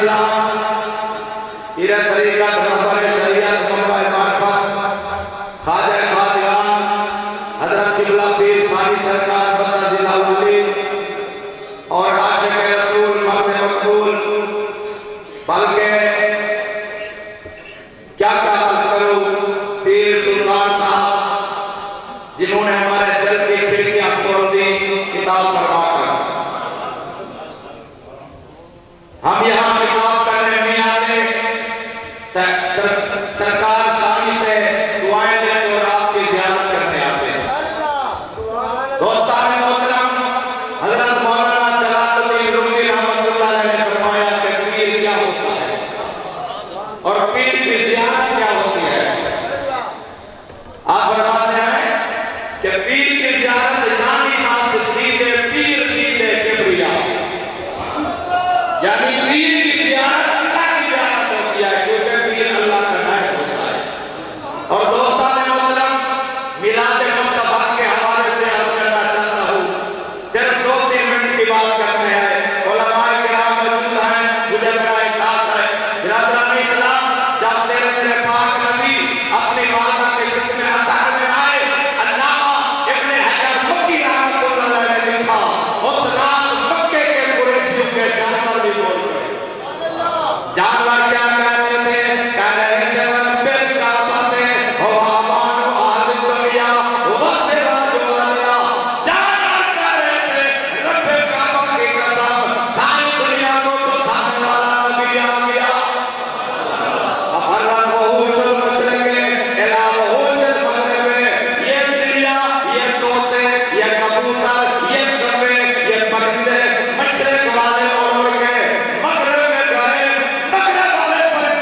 اسلام یہ طریقہ رہبر شریعت منبع معرفت خواجہ خواجگان حضرت قبلہ پیر ثانی سرکار بندہ ضلع والی اور عاشق رسول مرد مقبول بلکہ کیا کروں پیر سلطان صاحب جنہوں نے ہمارے دل کی کھڑکیاں کھول دی کتاب فرما کر ہم یہاں کتاب کرنے نہیں آتے سرکار ثانی سے دعائیں لیتے اور آپ کی زیارت کرنے آتے ہیں دوستان محترم حضرت مولانا جلال الدین رومی رحمۃ اللہ علیہ نے فرمایا کہ پیر کیا ہوتا ہے اور پیر کی زیارت کیا ہوتی ہے آپ فرماتے ہیں کہ پیر کی زیارت جانی نات دیدے پیر دیدے کبریا یعنی پیر کی زیارت اللہ کی زیارت ہوتی ہے کیونکہ پیر اللہ کا نائب ہوتا ہے اور دوستان محترم میلاد مصطفیٰ کے حوالے سے عرض کرنا چاہتا ہوں صرف 2-3 منٹ کی بات کرنے ہیں علماء کرام موجود ہیں مجھے بڑا احساس ہے برادران اسلام جب میرے پاک نبی اپنی والدہ کے شکل اطہر میں آئے علامہ ابن حجر مکی رحمۃ اللہ علیہ نے لکھا اس رات مکے کے قریشیوں کے جانور بھی بول گئے جانور کیا کہتے تھے کہہ رہے تھے رب کعبہ ہو آمان و آل دنیا و سراج و علیہ جانور کہہ رہے تھے رب کعبہ کی قسم ساری دنیا کو پسانے والا نبی آ گیا افرن وحوش المشرق الہ وحوش المغرب یہ چڑیا یہ طوطے یہ کبوتر یہ کبے یہ پرندے مشرق والے اور کے مغرب میں گئے مغرب والے پرندے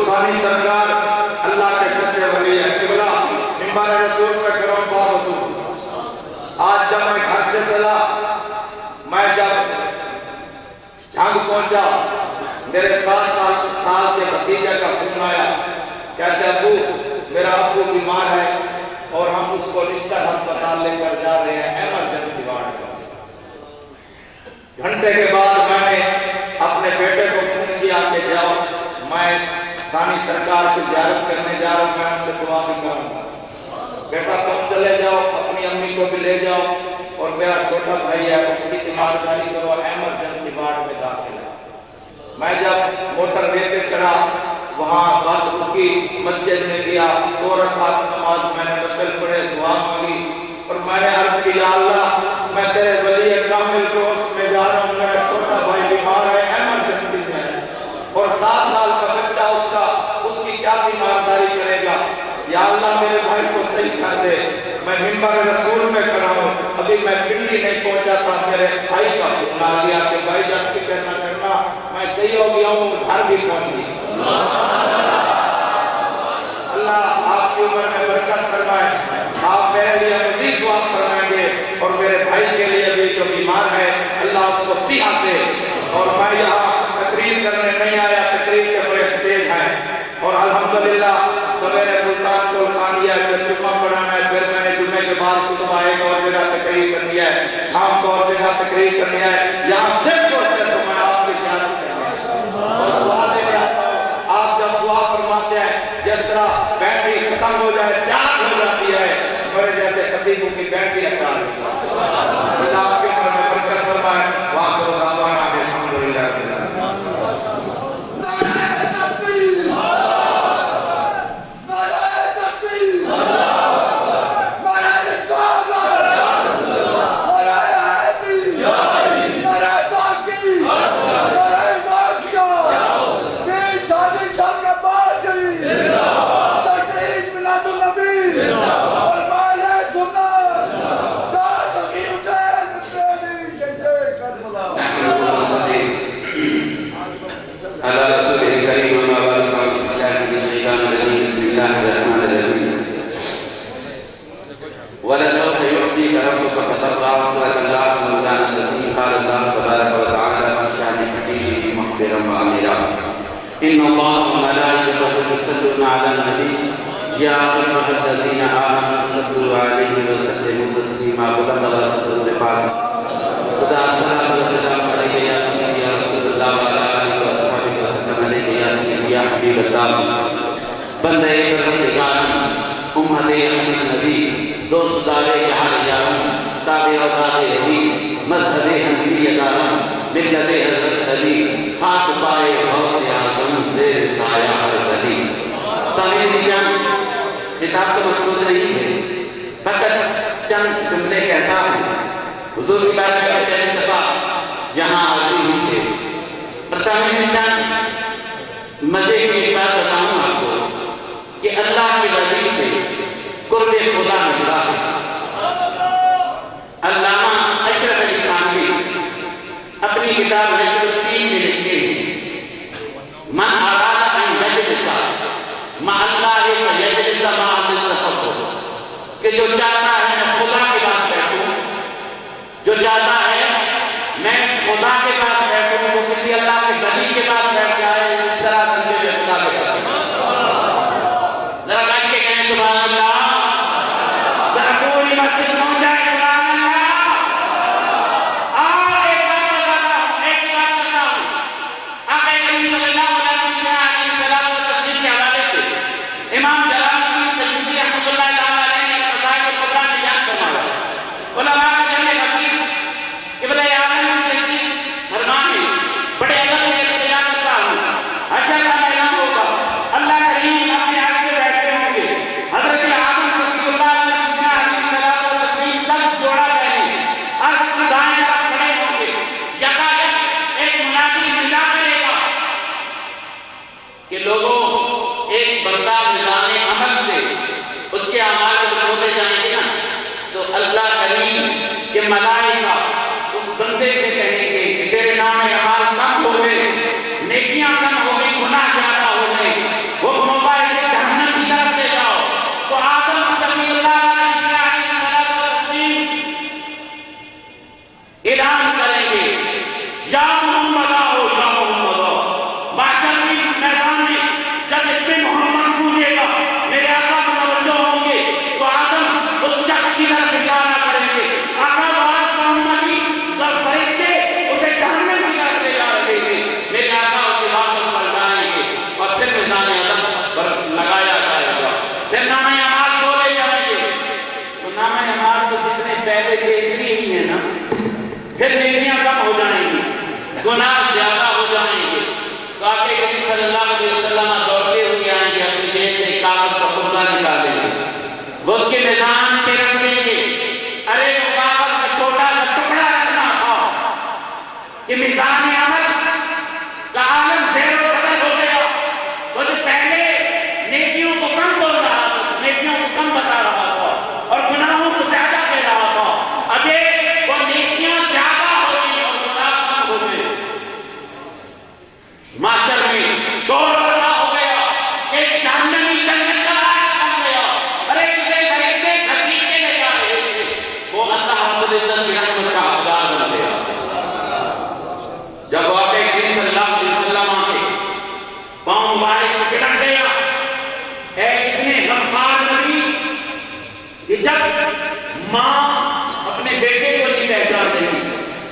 ثانی سرکار اللہ کے سچے ولی ہے قبلہ منبر رسول پہ کرم بابتو آج جب میں گھر سے چلا میں جب جھنگ پہنچا میرے 7 سال کے بھتیجے کا فون آیا کہتے ابو میرا ابو بیمار ہے اور ہم اس کو رشتہ ہسپتال لے کر جا رہے ہیں ایمرجنسی وارڈ پر گھنٹے کے بعد میں نے اپنے بیٹے کو فون کیا کہ جاؤ میں ثانی سرکار کی زیارت کرنے جا رہا ہوں میں ان سے دعا بھی کروں گا بیٹا تم چلے جاؤ اپنی امی کو بھی لے جاؤ اور میرا چھوٹا بھائی ہے اس کی تیمارداری کرو ایمرجنسی وارڈ میں داخل ہے میں جب موٹر وے پہ چڑھا وہاں بس رکی مسجد میں گیا 2 رکعت نماز میں نے نفل پڑھے دعا مانگی اور میں نے عرض کی یا اللہ میں تیرے ولی کامل کو اس میں جا رہا ہوں میرا چھوٹا بھائی بیمار ہے ایمرجنسی میں اور 7 سال کا بچہ اس کی کیا تیمارداری کرے گا یا اللہ میرے بھائی کو صحیح کر دے میں منبر رسول میں کھڑا ہوں ابھی میں پنڈی نہیں پہنچا تھا میرے بھائی کا فون آ گیا کہ بھائی جان فکر نہ کرنا میں صحیح ہو گیا ہوں گھر بھی پہنچ گئی اللہ آپ کی عمر میں برکت فرمائے آپ میرے لیے مزید دعا فرمائیں گے اور میرے بھائی کے لیے بھی جو بیمار ہے اللہ اس کو صحت دے اور میں یہاں تقریر کرنے نہیں آیا تقریر کے بڑے سٹیج ہیں اور الحمدللہ سویرے ملتان کو خانیہ پھر جمعہ پڑھانا ہے پھر میں نے جمعے کے بعد خطبہ ایک اور جگہ تقریر کرنی ہے شام کو اور جگہ تقریر کرنی ہے یہاں صرف اور صرف میں آپ کی زیارت کرنی ہے اور دعا دینے آتا ہوں آپ جب دعا فرماتے ہیں جس طرح بیٹری ختم ہو جائے چارج ہو جاتی ہے میرے جیسے خطیبوں کی بیٹری چارج ہو جاتی ہے اللہ آپ کے عمر میں برکت فرمائے وآخر دعوانا الحمدللہ إن الله وملائكته يصلون على النبي يا أيها الذين آمنوا صلوا عليه وسلموا تسليما بلغ رسول الله صلى الله عليه يا سيدي يا رسول الله وعلى آله وصحبه وسلم عليك يا سيدي يا حبيب الله بندے پروردگار امت احمد نبی دوست دار جہان یاروں تابع و تابع نبی مذہب حنفی داروں ملت حضرت علی خاک پائے غوث اعظم زیر سایہ ہر ولی سامعین جان کتاب کا مقصود نہیں ہے فقط چند جملے کہتا ہوں حضور کی بارگاہ میں پہلی دفعہ یہاں آتی ہوئی تھے اور سامعین جان مزے کی ایک بات بتاؤں آپ کو کہ اللہ کی ولی سے قرب خدا ملتا ہے علامہ اشرف علی تھانوی اپنی کتاب نشر الدین میں لکھتے ہیں من اراد ان یجلس مع اللہ یجلس مع التصوف کہ جو چاہتا ہے میں خدا کے پاس بیٹھوں جو چاہتا ہے میں خدا کے پاس بیٹھوں وہ کسی اللہ کے ولی کے پاس بیٹھ جائے اس طرح سمجھے میں خدا کے پاس ذرا کہہ کے کہیں سبحان اللہ ذرا پوری مسجد پہنچ جائے سبحان اللہ امام جلال الدین سیوطی رحمۃ اللہ تعالیٰ علیہ نے فضائل الکبریٰ میں بیان فرمایا علماء کا جمع حقیق قبلہ عالم کی تشریف فرمانے بڑے ادب سے بیان تو آقا کریم صلی اللہ علیہ وسلم دوڑتے ہوئے آئیں گے، اپنی جیب سے کاغذ کا ٹکڑا نکالیں گے، وہ اس کے نظام پہ رکھ دیں گے. ارے وہ کاغذ کا چھوٹا سا ٹکڑا رکھنا تھا کہ میزان عمل کا عالم زیر و زبر ہو گیا. وہ جو پہلے نیکیوں کو کم بول رہا تھا، نیکیوں کو کم بتا رہا تھا اور گناہوں کو زیادہ کہہ رہا تھا، اب وہ نیکیاں زیادہ ہو گئی اور گناہ کم ہو گئے. معاشر میں شور پیدا ہو گیا، ایک جہنمی جنت کا راستہ بن گیا. ارے اسے فرشتے گھسیٹنے لے جا رہے تھے، وہ اللہ رب العزت کی رحمت کا حقدار بن گیا. جب آقا کریم صلی اللہ علیہ وسلم کے پاؤں مبارک سے پلٹ گیا، اے اتنے غمخوار نبی کہ جب ماں اپنے بیٹے کو نہیں پہچان رہی،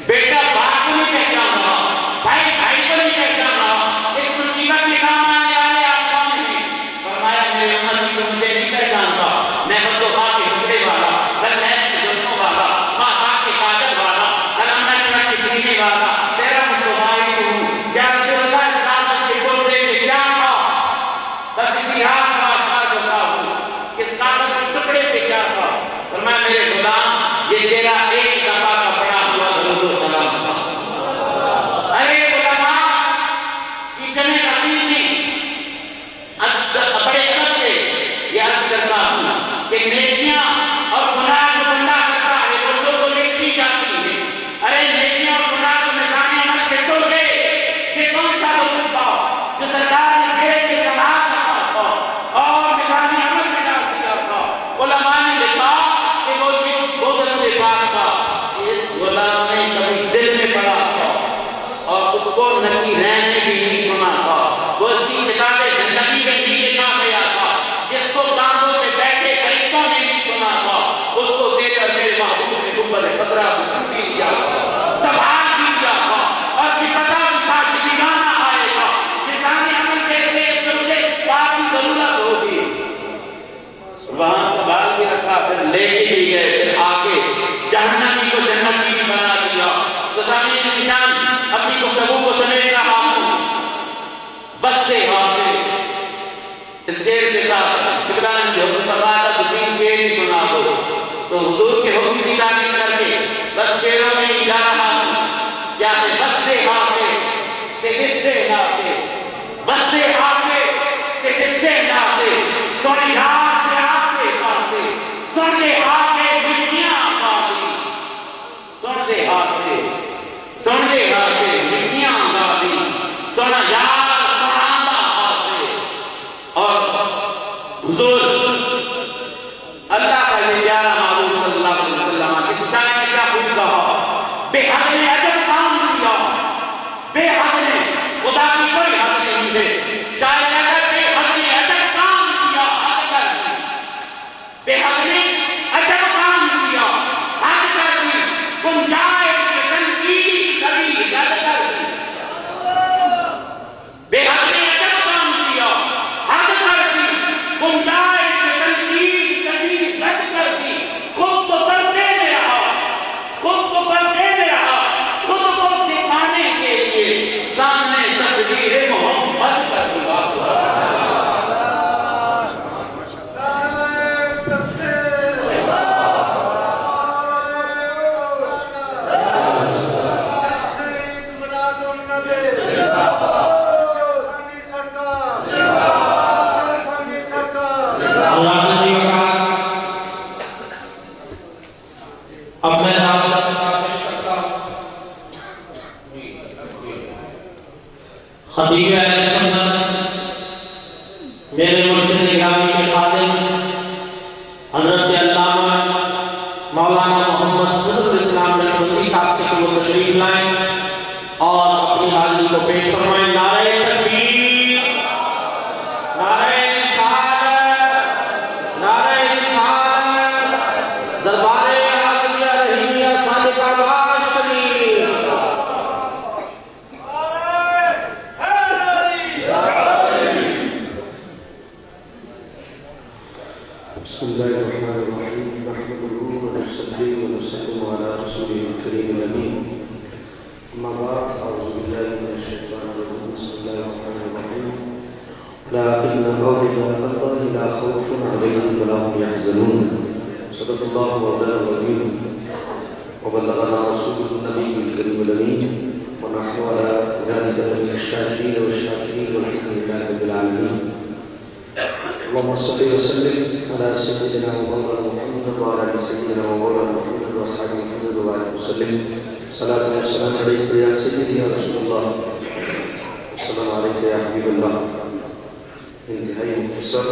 بیٹا باپ کو نہیں پہچان رہا، بھائی بھائی کو نہیں پہچان رہا، اس مصیبت میں کام آنے والے آپ کون ہیں؟ فرمایا میرے امتی کو مجھے نہیں پہچانتا، میں مردوخا کے ٹکڑے والا، میں محل کی زلفوں والا، ماں کے کاجل والا، علم نشرہ کی سینے والا، تیرا مصطفی ہوں. یا رسول اللہ اس کاغذ کے گردے میں کیا تھا؟ بس اسی ہاتھ کا آثار ہوتا ہوں، اس کاغذ کے ٹکڑے پہ کیا تھا؟ فرمایا میرے غلام یہ تیرا ایک دفعہ کا پڑا ہوا درود و سلام تھا. ارے علماء کی جمع رفیق نے بڑے ادب سے یہ عرض کرتا ہوں کہ نیکیاں اور گناہ جو بندہ کرتا ہے وہ لوگوں کو لکھی جاتی ہے. ارے نیکیاں اور گناہ کو نظام عمل پہ توڑ گئے. یہ کون سا حکم تھا جو سرکار نے جیل کے سماعت رکھا تھا اور نظام عمل میں ڈال دیا تھا؟ علماء نے لکھا کہ وہ درود پاک تھا اس غلام نے کبھی دل میں پڑا تھا اور اس کو نبی رہنے بھی نہیں سنا تھا. وہ اس کی کتاب زندگی میں نہیں لکھا گیا تھا، جس کو کاندھوں پہ بیٹھے فرشتوں نے نہیں سنا تھا، اس کو دے کر میرے محبوب نے گنبد خضرا کو سنتی دیا تھا، سبحان دیا تھا اور یہ پتہ بھی تھا کہ دیوانہ آئے گا. نظام عمل کیسے اس کو مجھے پاک کی ضرورت ہوگی. وہاں سوال بھی رکھا، پھر لے کے بھی گئے، پھر آگے جہنمی کو جنتی بھی بنا دیا. تو سامنے نشان اپنی گفتگو کو سمیٹ رہا ہوں بستے ہاتھ سے اس شیر کے ساتھ ابراہیم جو حکم فرمایا تھا تو 3 شیر ہی سنا دو. تو حضور کے حکم کی تعمیل کر کے بس شیروں میں ہی جا رہا ہوں. کیا ہے بستے ہاتھ سے کہ کستے ہاتھ سے، بستے ہاتھ سے کہ کستے ہاتھ سے، سوڑی ہاتھ سے ہاتھ سے ہاتھ سے، سوڑے ہاتھ سے مٹیاں آبادی، سوڑے ہاتھ سے مٹیاں آبادی، سوڑا یار سوڑاندہ ہاتھ سے. اور حضور اللہ کا یہ پیارا محبوب صلی اللہ علیہ وسلم اس شاعر نے کیا خوب کہا، بے حد نے عجب کام کیا، بے حد نے خدا کی کوئی حد نہیں ہے. شاعر نے کہا بے حد نے عجب کام کیا، حد کر دی. بے حد نے عجب کام کیا، حد کر دی. گنجائش تنقید سبھی رد کر دی. بے حد نے عجب کام کیا، حد کر دی. گنجائش تنقید سبھی رد کر دی. خود تو پردے میں رہا، خود تو پردے میں رہا، خود کو دکھانے کے لیے سامنے تصویر محمد کر دیا. اب میں دعوت پیش کرتا ہوں خطیب اہل سنت میرے مرشد گرامی کے خادم حضرت علامہ مولانا محمد فضل الاسلام نقشبندی صاحب سے وہ تشریف لائیں اور اپنی حاضری کو پیش فرمائیں. نعرہ تکبیر، نعرہ رسالت، نعرہ رسالت، دربار عاصمیہ رحیمیہ صادقہ آباد شریف. لا إن أولياء الله لا خوف عليهم ولا هم يحزنون. صدق الله مولانا العظيم وبلغنا رسوله النبي الكريم الأمين ونحن على ذلك من الشاهدين والشاكرين والحمد لله رب العالمين. اللهم صل وسلم على سيدنا ومولانا محمد وعلى آل سيدنا ومولانا محمد وأصحاب محمد وعلى آله وسلم. صلاة والسلام عليك يا سيدي يا رسول الله، السلام عليك يا حبيب الله. انتہائی مختصر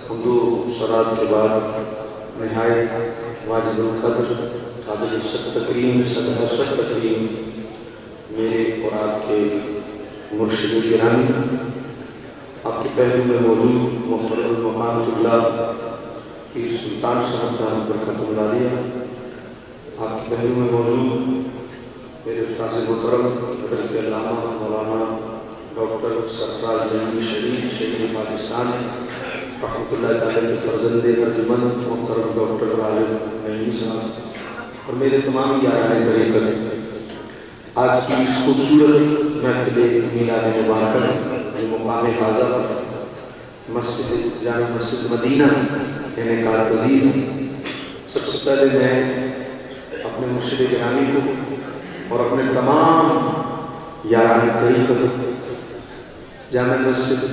حضور صلاۃ کے بعد نہایت واجب القدر قابل سخت تکریم سخت تکریم میرے اور آپ کے مرشد گرامی، آپ کے پہلو میں موجود محترم المقام اللہ پیر سلطان صاحب دامت برکاتہ العالیہ، آپ کے پہلو میں موجود میرے استاذ محترم حضرت علامہ مولانا ڈاکٹر سرفراز نعیمی شریف شہید پاکستان رحمۃ اللہ تعالیٰ کے فرزند ارجمند محترم ڈاکٹر راجب نعیمی صاحب اور میرے تمام یاران طریقت، آج کی اس خوبصورت محفل میلاد مبارکہ جو مقام حاضر مسجد جامع مسجد مدینہ انعقاد پذیر ہے، سب سے پہلے میں اپنے مرشد گرامی کو اور اپنے تمام یاران طریقت جامع مسجد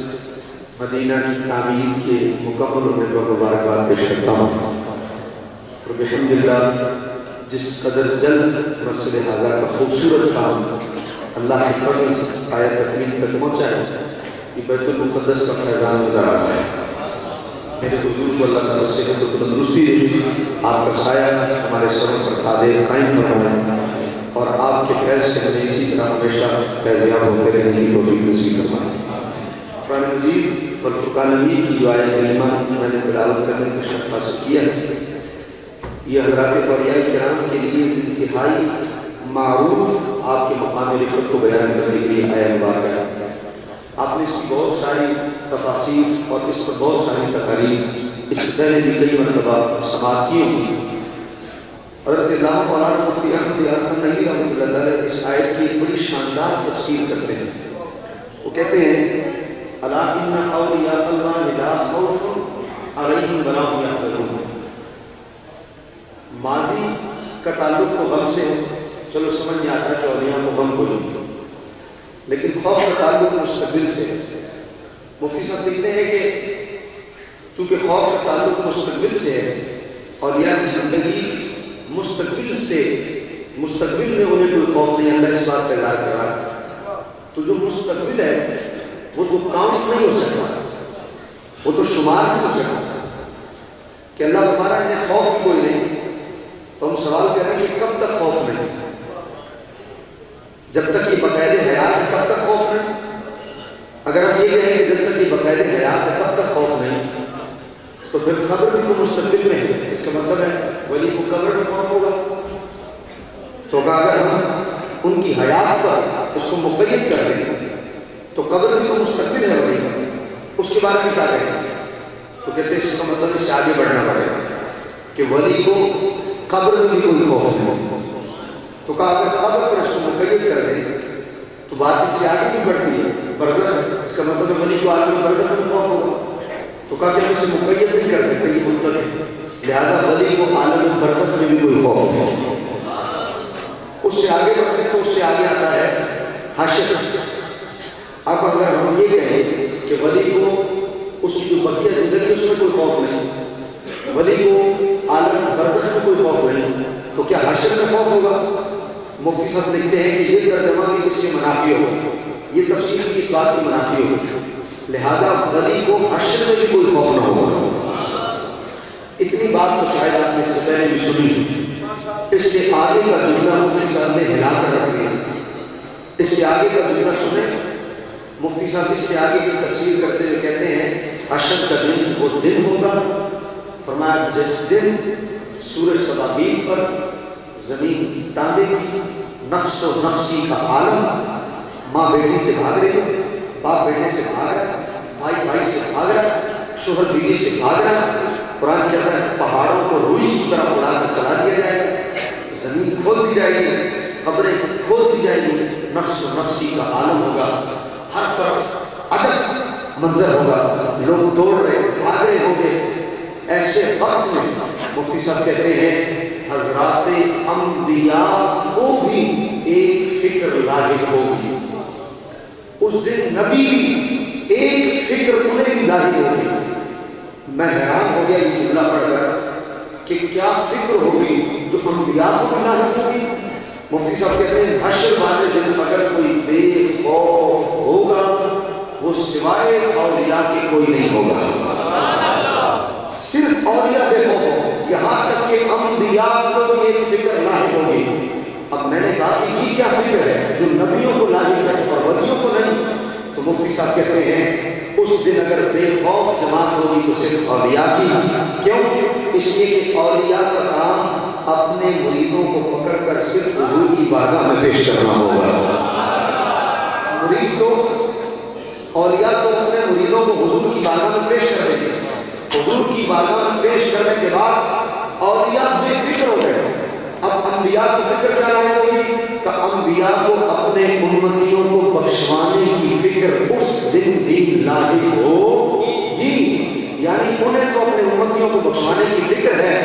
مدینہ کی تعمیر کے مکمل ہونے پر مبارکباد پیش کرتا ہوں، اور بحمدللہ جس قدر جلد مسجد حاضر کا خوبصورت کام اللہ کے فضل سے آیا تکمیل تک پہنچا ہے، یہ بیت المقدس کا فیضان نظر آتا ہے۔ میرے حضور کو اللہ تعالیٰ صحت و تندرستی دے، آپ کا سایہ ہمارے سروں پر قادر قائم فرمائے اور آپ کے خیر سے ہمیں اسی طرح ہمیشہ فیضیاب ہوتے رہنے کی توفیق نصیب فرمائے۔ قرآن مجید والفرقان حمید کی جو آیت کریمہ میں نے تلاوت کرنے کا شرف حاصل کیا ہے، یہ حضرات اولیاء کرام کے لیے انتہائی معروف آپ کے مقام رفت کو بیان کرنے کے لیے آیا مبارکہ ہے۔ آپ نے اس کی بہت ساری تفاصیر اور اس پر بہت ساری تقاریر اس سے پہلے بھی کئی مرتبہ سماعت کی ہوئی۔ حضرت علامہ مولانا مفتی احمد یارخان نعیمی رحمۃ اللہ تعالیٰ اس آیت کی ایک بڑی شاندار تفسیر کرتے ہیں۔ وہ کہتے ہیں الا ان اولیاء اللہ لا خوف علیہم ولا هم یحزنون۔ ماضی کا تعلق تو غم سے ہے، چلو سمجھ میں آتا ہے کہ اولیاء کو غم کوئی نہیں، لیکن خوف کا تعلق مستقبل سے ہے۔ مفتی صاحب لکھتے ہیں کہ چونکہ خوف کا تعلق مستقبل سے ہے، اولیاء کی زندگی مستقبل سے، مستقبل میں انہیں کوئی خوف نہیں، اللہ اس بات کا اظہار کر رہا ہے۔ تو جو مستقبل ہے وہ تو کاؤنٹ نہیں ہو سکتا، وہ تو شمار نہیں ہو سکتا کہ اللہ ہمارا انہیں خوف کوئی نہیں، تو ہم سوال کر رہے ہیں کہ کب تک خوف نہیں؟ جب تک یہ باقاعدہ حیات ہے تب تک خوف نہیں؟ اگر ہم یہ کہیں کہ جب تک یہ باقاعدہ حیات ہے تب تک خوف نہیں، تو پھر قبر بھی تو مستقبل میں ہے، اس کا مطلب ہے ولی کو قبر میں خوف ہوگا۔ تو اگر ہم ان کی حیات پر اس کو مقید کر دیں تو قبر بھی تو مستقبل ہے ولی، اس کے بارے میں کیا کہیں؟ تو کہتے ہیں اس کا مطلب اس سے آگے بڑھنا پڑے گا کہ ولی کو قبر میں بھی کوئی خوف نہیں۔ تو کہا اگر قبر پر اس کو مقید کر دیں تو بات اس سے آگے بھی بڑھتی ہے، برزخ، اس کا مطلب ہے ولی کو عالم برزخ میں خوف ہوگا۔ تو کہا کہ ہم اسے مقید نہیں کر سکتے، یہ مطلب ہے، لہذا ولی کو عالم برزخ میں بھی کوئی خوف نہیں۔ اس سے آگے بڑھتے تو اس سے آگے آتا ہے حشر۔ اب اگر ہم یہ کہیں کہ ولی کو اس کی جو بقیہ زندگی اس میں کوئی خوف نہیں، ولی کو عالم برزخ میں کوئی خوف نہیں، تو کیا حشر میں خوف ہوگا؟ مفتی صاحب لکھتے ہیں کہ یہ ترجمہ بھی اس کے منافی ہوگا، یہ تفسیر کی اس بات کی منافی ہوگی، لہذا ولی کو حشر میں بھی کوئی خوف نہ ہوگا۔ اتنی بات تو شاید آپ نے اس سے پہلے بھی سنی، اس سے آگے کا جملہ مفتی صاحب نے ہلا کر رکھ دیا۔ اس سے آگے کا جملہ سنیں، مفتی صاحب اس سے آگے کی تفسیر کرتے ہوئے کہتے ہیں حشر کا دن وہ دن ہوگا، فرمایا جس دن سورج صبابین پر زمین تانبے کی، نفس و نفسی کا عالم، ماں بیٹی سے بھاگ رہی ہے، باپ بیٹے سے بھاگ رہا ہے، بھائی بھائی سے بھاگ رہا ہے، شوہر بیوی سے بھاگ رہا ہے۔ قرآن کہتا ہے پہاڑوں کو روئی کی طرح اڑا کر چلا دیا جائے گا، زمین کھود دی جائے گی، قبریں کھود دی جائے گی، نفس و نفسی کا عالم ہوگا، ہر طرف عدد منظر ہوگا، لوگ دوڑ رہے بھاگ رہے ہوں گے. ایسے وقت میں مفتی صاحب کہتے ہیں حضرات انبیاء کو بھی ایک فکر لاحق ہوگی. اس دن نبی بھی ایک فکر انہیں بھی لاحق ہوگی. میں حیران ہو گیا یہ جملہ پڑھ کر کہ کیا فکر ہوگی جو انبیاء کو بھی لاحق ہوگی. مفتی صاحب کہتے ہیں حشر والے دن اگر کوئی بے خوف ہوگا وہ سوائے اولیاء کے کوئی نہیں ہوگا. صرف اولیاء بے خوف ہو. یہاں تک کہ انبیاء کو بھی ایک فکر لاحق ہوگی. اب میں نے کہا کہ یہ کیا فکر ہے جو نبیوں کو لاحق ہے اور ولیوں کو نہیں؟ تو مفتی صاحب کہتے ہیں اس دن اگر بے خوف جماعت ہوگی تو صرف اولیاء کی. کیوں؟ اس لیے کہ اولیاء کا کام اپنے مریدوں کو پکڑ کر صرف حضور کی بارگاہ میں پیش کرنا ہوگا. مرید کو اولیاء کو اپنے مریدوں کو حضور کی بارگاہ میں پیش کر دیں گے. حضور کی بارگاہ میں پیش کرنے کے بعد اولیاء بے فکر ہو گئے. اب انبیاء کو فکر کیا رہے ہوگی کہ انبیاء کو اپنے امتیوں کو بخشوانے کی فکر اس دن بھی لاحق ہوگی. یعنی انہیں تو اپنے امتیوں کو بخشوانے کی فکر ہے.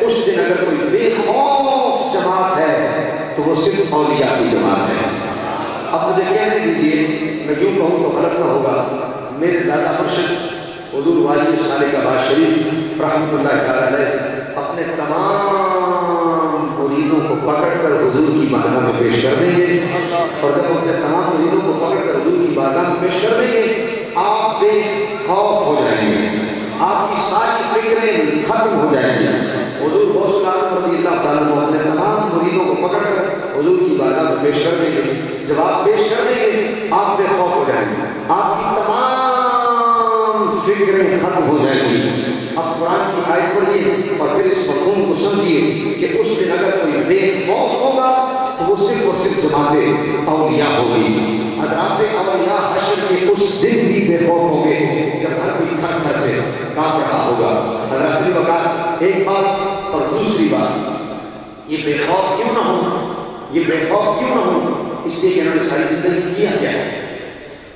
اس دن اگر کوئی بے خوف جماعت ہے تو وہ صرف اولیاء کی جماعت ہے. اب مجھے کہنے دیجیے میں یوں کہوں تو غلط نہ ہوگا. میرے دادا مرشد حضور والی صالح آباد شریف رحمۃ اللہ تعالی علیہ اپنے تمام مریدوں کو پکڑ کر حضور کی بارگاہ میں پیش کر دیں گے. اور جب اپنے تمام مریدوں کو پکڑ کر حضور کی بارگاہ میں پیش کر دیں گے آپ بے خوف ہو جائیں گے. آپ کی ساری فکریں ختم ہو جائیں گی. حضور غوث اعظم رضی اللہ تعالیٰ عنہ اپنے تمام مریدوں کو پکڑ کر حضور کی بارگاہ میں پیش کر دیں گے. جب آپ پیش کر دیں گے آپ بے خوف ہو جائیں گے. آپ کی تمام فکریں ختم ہو جائیں گی. اب قرآن کی آیت پڑھیے اور پھر اس مفہوم کو سمجھیے کہ اس دن اگر کوئی بے خوف ہوگا تو وہ صرف اور صرف جماعت اولیاء ہوگی. حضرات اولیاء حشر کے اس دن بھی بے خوف ہوں گے جب ہر کوئی تھر تھر سے کانپ رہا ہوگا. حضرات نے کہا ایک بات اور دوسری بات یہ بے خوف کیوں نہ ہو. یہ بے خوف کیوں نہ ہو اس لیے کہ انہوں نے ساری زندگی کیا کیا ہے.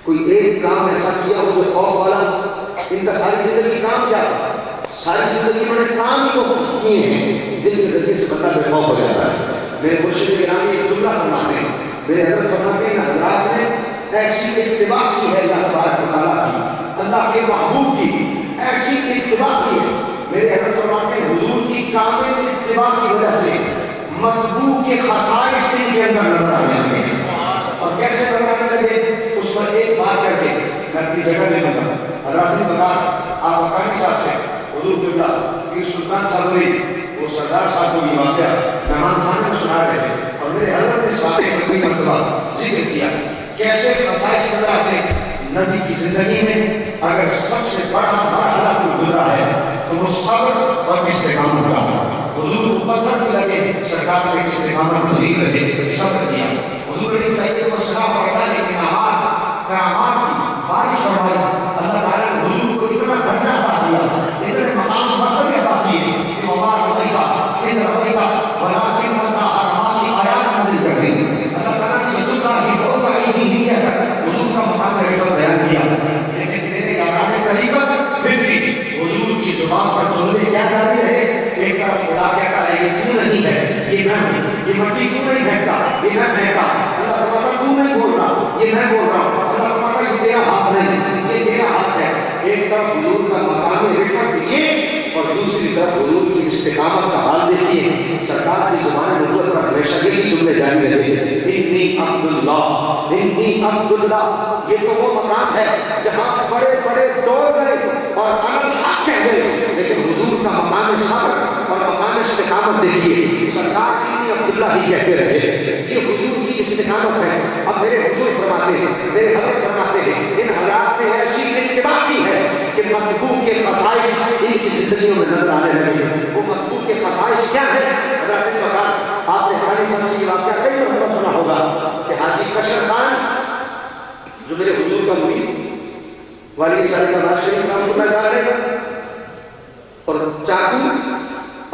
کوئی ایک کام ایسا کیا ہو جو خوف والا. ان کا ساری زندگی کام کیا تھا؟ ساری زندگی انہوں نے کام ہی تو کیے ہیں جن کے ذریعے سے بندہ بے خوف ہو جاتا ہے. میرے مرشد کرام ایک جملہ فرماتے ہیں. میرے حضرت فرماتے ہیں حضرات نے ایسی اتباع کی ہے اللہ تبارک و تعالیٰ کی, اللہ کے محبوب کی ایسی اتباع کی ہے. میرے حضرت فرماتے ہیں حضور کی کامل اتباع کی وجہ سے مطبوع کے خصائص ان کے اندر نظر آنے لگے. اور کیسے نظر آنے لگے اس پر ایک بات کر کے میں اپنی جگہ لے لوں گا. حضرات نے کہا آپ مکانی صاحب سے حضور قبلہ پیر سلطان صاحب نے وہ سردار صاحب کو یہ واقعہ مہمان خانے میں سنا رہے تھے اور میرے حضرت نے اس واقعے میں کئی مرتبہ ذکر کیا کیسے خصائص نظر آتے نبی کی زندگی میں. اگر سب سے بڑا مرحلہ کوئی گزرا ہے تو وہ صبر اور استقامت کا. حضور کو پتھر بھی لگے سرکار نے استقامت مزید رہے صبر کیا. حضور نے کہا تو سلام پڑھا لیکن کرامات کی بارش فرمائی. اللہ تعالیٰ نے حضور کو اتنا درجہ عطا کیا اتنے مقام مرتبے عطا کیے کہ وما رضیتا ان رضیتا ولکن اللہ حرمات کی آیات نازل کر دی. اللہ تعالیٰ نے ید اللہ کی فوق ایدی بھی کیا کر حضور کا مقام رفت بیان کیا. لیکن میرے یاران طریقت پھر بھی حضور کی زبان پر جملے کیا جاتے رہے. ایک طرف خدا کہتا ہے یہ تو نہیں ہے یہ میں ہوں, یہ مٹی کیوں نہیں پھینکتا یہ میں پھینکتا. اللہ فرماتا تو نہیں بول رہا یہ میں بول رہا ہوں. اللہ فرماتا یہ تیرا ہاتھ نہیں یہ میرا ہاتھ ہے. ایک طرف حضور کا مقام رفعت یہ اور دوسری طرف حضور کی استقامت کا حال دیکھیے. سرکار کی زبان نبوت پر ہمیشہ یہی جملے جاری رہے انی عبداللہ انی عبداللہ. یہ تو وہ مقام ہے جہاں بڑے بڑے دوڑ گئے اور حق کہہ گئے لیکن حضور کا مقام صبر اور مقام استقامت دیکھیے. سرکار انی عبداللہ ہی کہتے رہے. یہ حضور کی استقامت ہے. اب میرے حضور فرماتے ہیں میرے حضرت فرماتے ہیں ان حضرات نے ایسی اتباع کی ہے کہ مطبوع کے خصائص ان کی زندگیوں میں نظر آنے لگے. وہ مطبوع کے خصائص کیا ہے؟ حضرت نے کہا آپ نے حاجی صاحب کی واقعہ کئی مرتبہ سنا ہوگا کہ حاجی کشر خان جو میرے حضور کا مرید والی صاحب کا شریف کام ہوتا جا رہے اور چاقو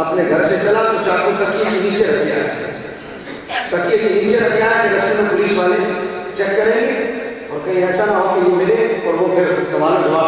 اپنے گھر سے چلا تو چاقو تکیے کے نیچے رکھ دیا. تکیے کے نیچے رکھ دیا کہ رستے میں پولیس والے چیک کریں گے اور کہیں ایسا نہ ہو کہ یہ ملے اور وہ پھر سوال جواب